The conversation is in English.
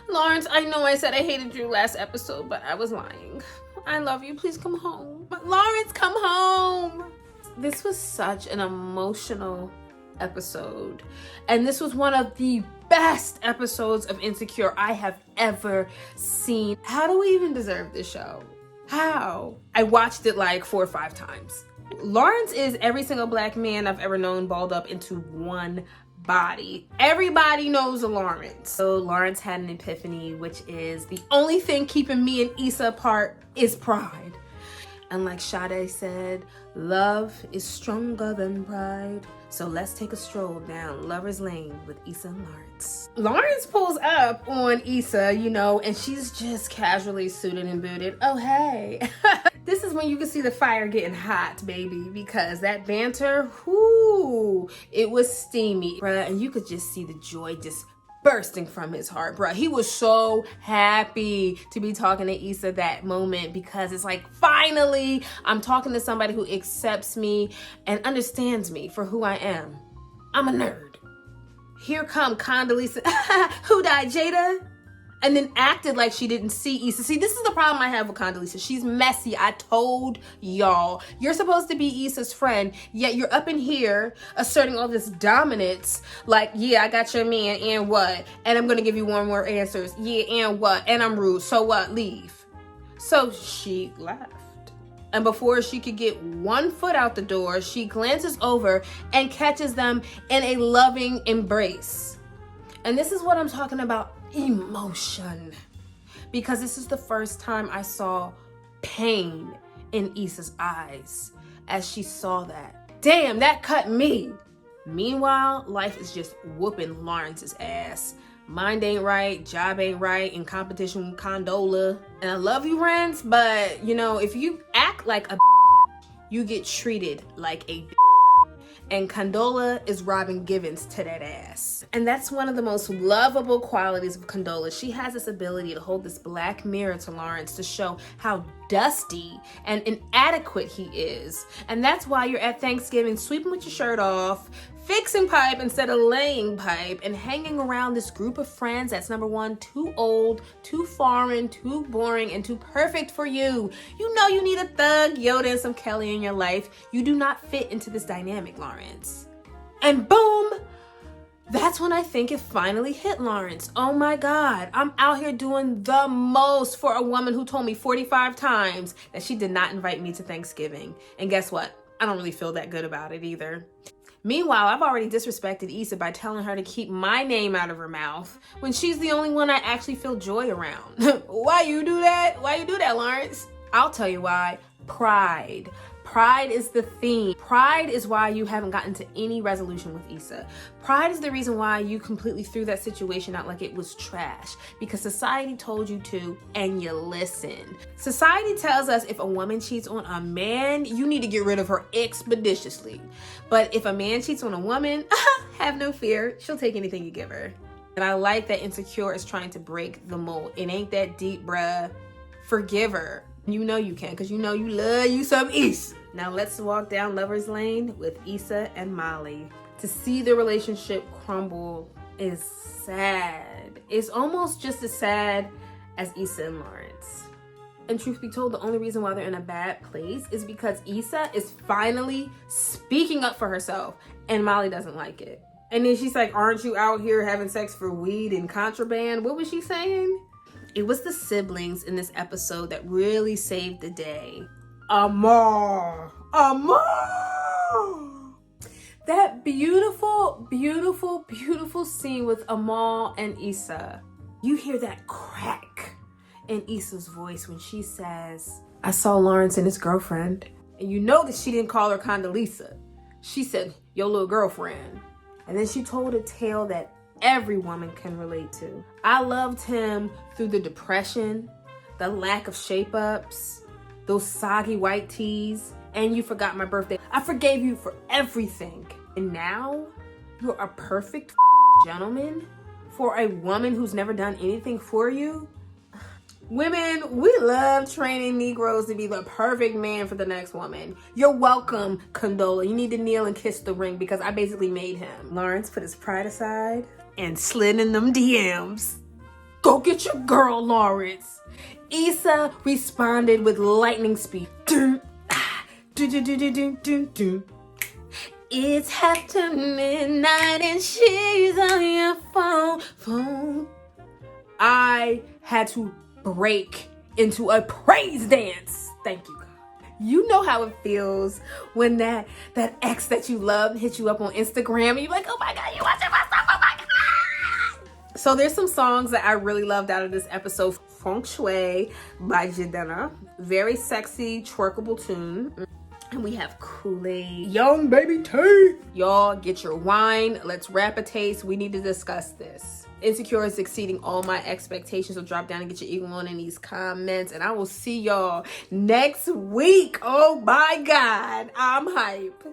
Lawrence, I know I said I hated you last episode, but I was lying. I love you. Please come home. But Lawrence, come home. This was such an emotional episode. And this was one of the best episodes of Insecure I have ever seen. How do we even deserve this show? How? I watched it like 4 or 5 times. Lawrence is every single black man I've ever known balled up into one body. Everybody knows a Lawrence. So Lawrence had an epiphany, which is the only thing keeping me and Issa apart is pride. And like Sade said, love is stronger than pride. So let's take a stroll down Lover's Lane with Issa and Lawrence. Lawrence pulls up on Issa, and she's just casually suited and booted. Oh, hey. This is when you can see the fire getting hot, baby, because that banter, whoo, it was steamy, bruh, and you could just see the joy just bursting from his heart, bruh. He was so happy to be talking to Issa that moment because it's like, finally, I'm talking to somebody who accepts me and understands me for who I am. I'm a nerd. Here come Condoleezza, who died, Jada? And then acted like she didn't see Issa. See, this is the problem I have with Condoleezza. She's messy. I told y'all. You're supposed to be Issa's friend, yet you're up in here asserting all this dominance. Like, yeah, I got your man, and what? And I'm gonna give you one more answers. Yeah, and what? And I'm rude. So what? Leave. So she left. And before she could get one foot out the door, she glances over and catches them in a loving embrace. And this is what I'm talking about. Emotion, because this is the first time I saw pain in Issa's eyes as she saw that. Damn, that cut me. Meanwhile, life is just whooping Lawrence's ass. Mind ain't right, job ain't right, in competition with Condola. And I love you, Rance, but if you act like a you get treated like a and Condola is Robin Givens to that ass. And that's one of the most lovable qualities of Condola. She has this ability to hold this black mirror to Lawrence to show how dusty and inadequate he is. And that's why you're at Thanksgiving sweeping with your shirt off, fixing pipe instead of laying pipe, and hanging around this group of friends that's, number one, too old, too foreign, too boring, and too perfect for you. You know you need a Thug, Yoda, and some Kelly in your life. You do not fit into this dynamic, Lawrence. And boom, that's when I think it finally hit Lawrence. Oh my God, I'm out here doing the most for a woman who told me 45 times that she did not invite me to Thanksgiving. And guess what? I don't really feel that good about it either. Meanwhile, I've already disrespected Issa by telling her to keep my name out of her mouth when she's the only one I actually feel joy around. Why you do that? Why you do that, Lawrence? I'll tell you why. Pride. Pride is the theme. Pride is why you haven't gotten to any resolution with Issa. Pride is the reason why you completely threw that situation out like it was trash, because society told you to and you listened. Society tells us if a woman cheats on a man, you need to get rid of her expeditiously. But if a man cheats on a woman, have no fear, she'll take anything you give her. And I like that Insecure is trying to break the mold. It ain't that deep, bruh. Forgive her. You know you can, because you know you love you some Issa. Now let's walk down Lover's Lane with Issa and Molly. To see the relationship crumble is sad. It's almost just as sad as Issa and Lawrence. And truth be told, the only reason why they're in a bad place is because Issa is finally speaking up for herself, and Molly doesn't like it. And then she's like, aren't you out here having sex for weed and contraband? What was she saying? It was the siblings in this episode that really saved the day. Amar! That beautiful, beautiful, beautiful scene with Amal and Issa. You hear that crack in Issa's voice when she says, I saw Lawrence and his girlfriend. And you know that she didn't call her Condoleezza. She said, your little girlfriend. And then she told a tale that every woman can relate to. I loved him through the depression, the lack of shape-ups, those soggy white tees, and you forgot my birthday. I forgave you for everything. And now you're a perfect gentleman for a woman who's never done anything for you? Women, we love training Negroes to be the perfect man for the next woman. You're welcome, Condola. You need to kneel and kiss the ring because I basically made him. Lawrence put his pride aside and slid in them DMs. Go! Go get your girl, Lawrence. Issa responded with lightning speed. Dun, ah, dun, dun, dun, dun, dun, dun. It's after midnight and she's on your phone. I had to break into a praise dance. Thank you, God. You know how it feels when that ex that you love hits you up on Instagram and you're like, oh my God, you watching my stuff, oh my God. So there's some songs that I really loved out of this episode. Feng Shui by Jadena. Very sexy, twerkable tune. And we have Kool-Aid. Young baby T. Y'all get your wine. Let's rap a taste. We need to discuss this. Insecure is exceeding all my expectations. So drop down and get your eagle on in these comments. And I will see y'all next week. Oh my God. I'm hype.